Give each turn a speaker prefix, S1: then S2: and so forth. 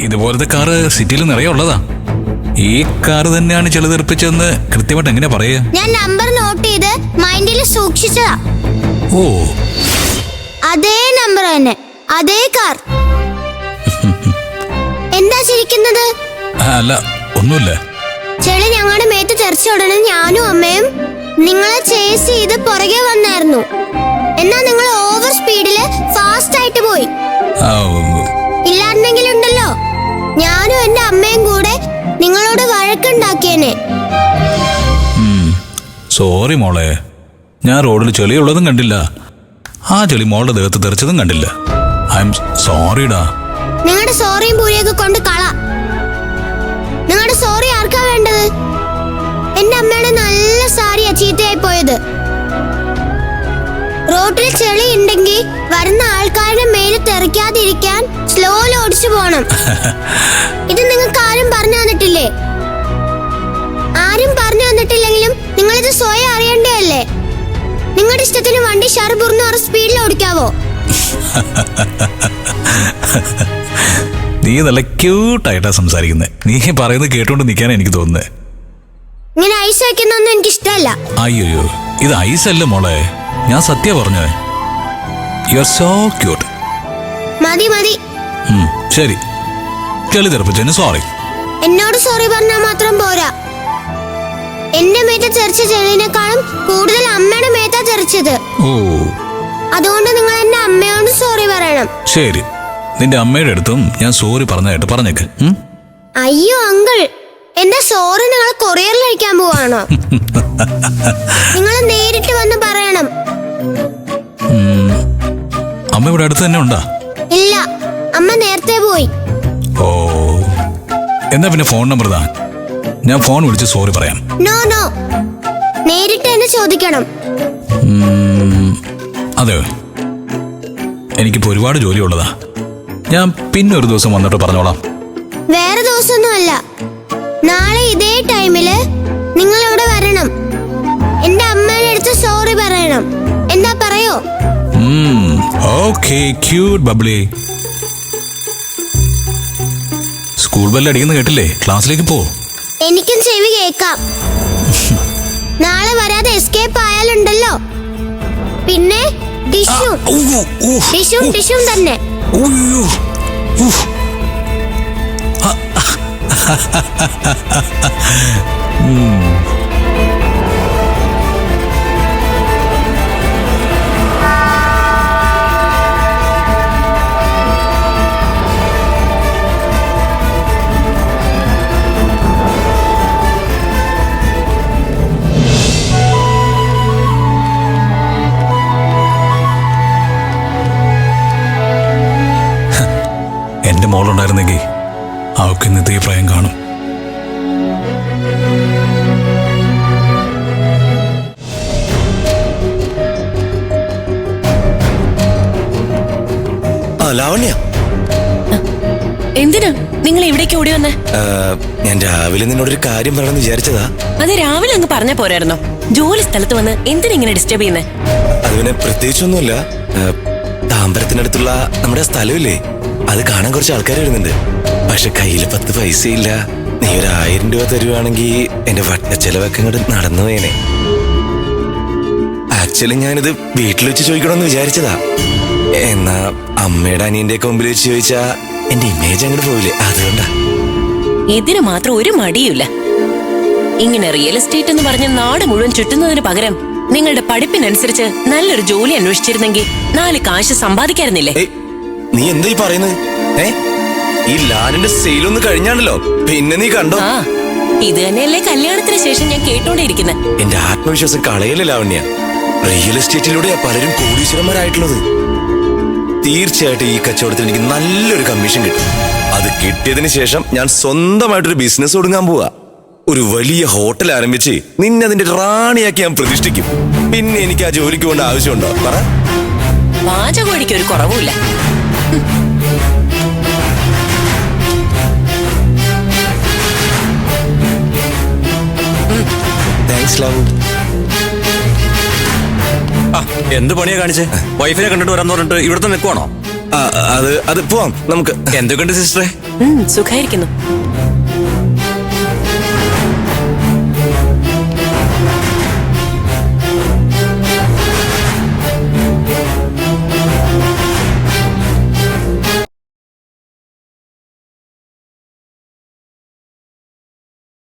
S1: ഇതുപോലത്തെ കാറ് സിറ്റിയിൽ നിറയെ ഉള്ളതാ. ഈ കാറ് തന്നെയാണ് ചെളുതെറിപ്പിച്ചതെന്ന് കൃത്യമായിട്ട് എങ്ങനെ പറയാ?
S2: ഞാൻ നമ്പർ നോട്ട് ചെയ്ത് മൈൻഡിൽ സൂക്ഷിച്ചതാ.
S1: ഓ,
S2: അതേ നമ്പർ തന്നെ, അതേ കാർ. എന്താ ചിരിക്കുന്നത്?
S1: അല്ല, ഒന്നുമില്ല.
S2: ചെളി ഞങ്ങളുടെ മേത്ത് തെറിച്ച ഉടനെ ഞാനും അമ്മയും നിങ്ങളെ ചേസ് ചെയ്ത് പുറകെ വന്നായിരുന്നു. എന്നാ നിങ്ങൾ ഓവർ സ്പീഡില് ഫാസ്റ്റ് ആയിട്ട് പോയി. ഇല്ലായിരുന്നെങ്കിലുണ്ടല്ലോ ഞാനും എന്റെ അമ്മയും കൂടെ നിങ്ങളോട് വഴക്കുണ്ടാക്കിയേനെ.
S1: സോറി മോളെ, ഞാൻ റോഡിൽ ചെളിയുള്ളതും കണ്ടില്ല, ആ ചെളി മോളുടെ ദേഹത്ത് തെറിച്ചതും കണ്ടില്ല. ഐ എം സോറിടാ.
S2: നിങ്ങളുടെ സോറിയും പൂരിയൊക്കെ കൊണ്ട് കള. നിങ്ങളുടെ സോറി ആർക്കാ വേണ്ടത്? എന്റെ അമ്മയുടെ നല്ല സാരിയാ ചീത്തയായി പോയത്. റോഡിൽ ചെളി ഉണ്ടെങ്കിൽ വരുന്ന ആൾക്കാരുടെ മേല് തെറിക്കാതിരിക്കാൻ സ്ലോയിൽ ഓടിച്ചു പോണം. ഇത് നിങ്ങൾക്ക് ആരും പറഞ്ഞു തന്നിട്ടില്ലേ? ആരും പറഞ്ഞു തന്നിട്ടില്ലെങ്കിലും നിങ്ങളിത് സ്വയം അറിയണ്ടേ? നിങ്ങളുടെ ഇഷ്ടത്തിന് വണ്ടി ഷർബുർന്ന് സ്പീഡിൽ ഓടിക്കാവോ?
S1: നീ നല്ല ക്യൂട്ടായിട്ടാ സംസാരിക്കുന്നത്. നീ പറയുന്നത് കേട്ടോണ്ട് നിൽക്കാനാ എനിക്ക് തോന്നുന്നത്.
S2: ഇങ്ങനെ ഐസ് വയ്ക്കുന്നൊന്നും എനിക്ക് ഇഷ്ടമല്ല.
S1: അയ്യോ, ഇത് ഐസല്ല മോളെ, ഞാൻ സത്യം പറഞ്ഞത്. You are so cute.
S2: മതി മതി.
S1: ശരി, ചെളി തെറിപ്പിച്ചതിന് സോറി.
S2: എന്നോട് സോറി പറഞ്ഞാൽ മാത്രം പോരാ. എന്റെ മേത്ത തെറിച്ച ചെളിനേക്കാളും കൂടുതൽ അമ്മയുടെ മേത്താ തെറിച്ചത്.
S1: ഓ,
S2: അതുകൊണ്ട് നിങ്ങൾ എന്റെ അമ്മയോട് സോറി പറയണം.
S1: ശരി, നിന്റെ അമ്മയുടെ അടുത്തും ഞാൻ സോറി പറഞ്ഞായിട്ട് പറഞ്ഞേക്ക്.
S2: അയ്യോ അങ്കിൾ, എന്റെ സോറി നിങ്ങൾ കൊറിയറിൽ അയക്കാൻ പോവാണോ? നിങ്ങൾ നേരിട്ട് വന്ന് പറയണം.
S1: അമ്മ ഇവിടെ അടുത്ത് തന്നെ ഉണ്ടാ?
S2: ഇല്ല, അമ്മ നേരത്തെ പോയി.
S1: ഓ, എന്നാ പിന്നെ ഫോൺ നമ്പർ താ, ഞാൻ ഫോൺ വിളിച്ച് സോറി പറയാം.
S2: നോ നോ, നേരിട്ട് എന്നെ ചോദിക്കണം.
S1: അതെ, എനിക്കിപ്പോ ഒരുപാട് ജോലിയുള്ളതാ. ഞാൻ പിന്നെ ഒരു ദിവസം വന്നിട്ട് പറഞ്ഞോളാം.
S2: വേറെ ദിവസമൊന്നുമല്ല, നാളെ ഇതേ ടൈമില് നിങ്ങൾ ഇവിടെ വരണം. എന്റെ അമ്മയുടെ അടുത്ത് സോറി പറയണം. എന്താ പറയോ?
S1: Okay, cute bubbly. School bell അടിക്കുന്ന കേട്ടില്ലേ? ക്ലാസ്സിലേക്ക് പോ.
S2: എനിക്കും ചെവി കേക്കാം. നാളെ വരാതെ എസ്കേപ്പ് ആയാലുണ്ടല്ലോ പിന്നെ ഡിഷും തന്നെ.
S1: എന്റെ മോളുണ്ടായിരുന്നെങ്കിൽ അവൾക്ക് ഇന്നത്തെ ഈ പ്രായം കാണും.
S3: ലാവണ്യ,
S4: എന്തിനാ നിങ്ങൾ ഇവിടേക്ക് ഓടി വന്നേ?
S3: ഞാൻ രാവിലെ നിന്നോടൊരു കാര്യം പറയണമെന്ന് വിചാരിച്ചതാ.
S4: അത് രാവിലെ അങ്ങ് പറഞ്ഞാ പോരായിരുന്നോ? ജോലി സ്ഥലത്ത് വന്ന് എന്തിനാ ഇങ്ങനെ ഡിസ്റ്റർബ് ചെയ്യുന്നേ?
S3: അത് പിന്നെ പ്രത്യേകിച്ചൊന്നുമില്ല. താമ്പരത്തിനടുത്തുള്ള നമ്മുടെ സ്ഥലമില്ലേ, അത് കാണാൻ കുറച്ച് ആൾക്കാർ വരുന്നുണ്ട്. പക്ഷെ കയ്യിൽ 10 പൈസയില്ല. നീ ഒരു 1000 രൂപ തരുവാണെങ്കിൽ എന്റെ വട്ടച്ചെലവൊക്കെ ഇങ്ങോട്ട് നടന്നു പോയേനെ. ആക്ച്വലി ഞാനിത് വീട്ടിൽ വെച്ച് ചോദിക്കണമെന്ന് വിചാരിച്ചതാ. എന്നാ അമ്മയുടെ അനിയന്റെ ഒക്കെ മുമ്പിൽ വെച്ച് ചോദിച്ചാ എന്റെ ഇമേജ് അങ്ങോട്ട് പോവില്ലേ, അതുകൊണ്ടാ.
S4: ഇതിന് മാത്രം ഒരു മടിയുമില്ല. ഇങ്ങനെ റിയൽ എസ്റ്റേറ്റ് എന്ന് പറഞ്ഞ നാട് മുഴുവൻ ചുറ്റുന്നതിന് പകരം നിങ്ങളുടെ പഠിപ്പിനനുസരിച്ച് നല്ലൊരു ജോലി അന്വേഷിച്ചിരുന്നെങ്കിൽ 4 കാശ് സമ്പാദിക്കായിരുന്നില്ലേ?
S3: നീ എന്താ ഈ പറയുന്നത്? ഈ ലാലിന്റെ സെയിലൊന്ന് കഴിഞ്ഞാണല്ലോ, പിന്നെ നീ കണ്ടോ?
S4: ഇത് തന്നെയല്ലേ കല്യാണത്തിന് ശേഷം ഞാൻ കേട്ടോണ്ടിരിക്കുന്നത്.
S3: എന്റെ ആത്മവിശ്വാസം കളയല്ലേ ലാവണ്യ. റിയൽ എസ്റ്റേറ്റിലൂടെയാ പലരും കോടീശ്വരന്മാരായിട്ടുള്ളത്. തീർച്ചയായിട്ടും ഈ കച്ചവടത്തിൽ എനിക്ക് നല്ലൊരു കമ്മീഷൻ കിട്ടും. അത് കിട്ടിയതിന് ശേഷം ഞാൻ സ്വന്തമായിട്ടൊരു ബിസിനസ് തുടങ്ങാൻ പോവാ. ഒരു വലിയ ഹോട്ടൽ ആരംഭിച്ച് നിന്നെ അതിന്റെ റാണിയാക്കി ഞാൻ പ്രതിഷ്ഠിക്കും. പിന്നെ എനിക്ക് ആ ജോലിക്ക് കൊണ്ട് ആവശ്യമുണ്ടോ? പറ.
S4: പാചകോടിക്ക് ഒരു കുറവുമില്ല.
S3: Thanks love.
S5: എന്ത് പണിയാ കാണിച്ചേ? വൈഫിനെ കണ്ടിട്ട് വരാന്ന് പറഞ്ഞിട്ട് ഇവിടുത്തെ നിൽക്കുവാണോ?
S3: അത് പോവാം നമുക്ക്.
S5: എന്തൊക്കെയുണ്ട് സിസ്റ്ററെ?
S4: സുഖായിരിക്കുന്നു.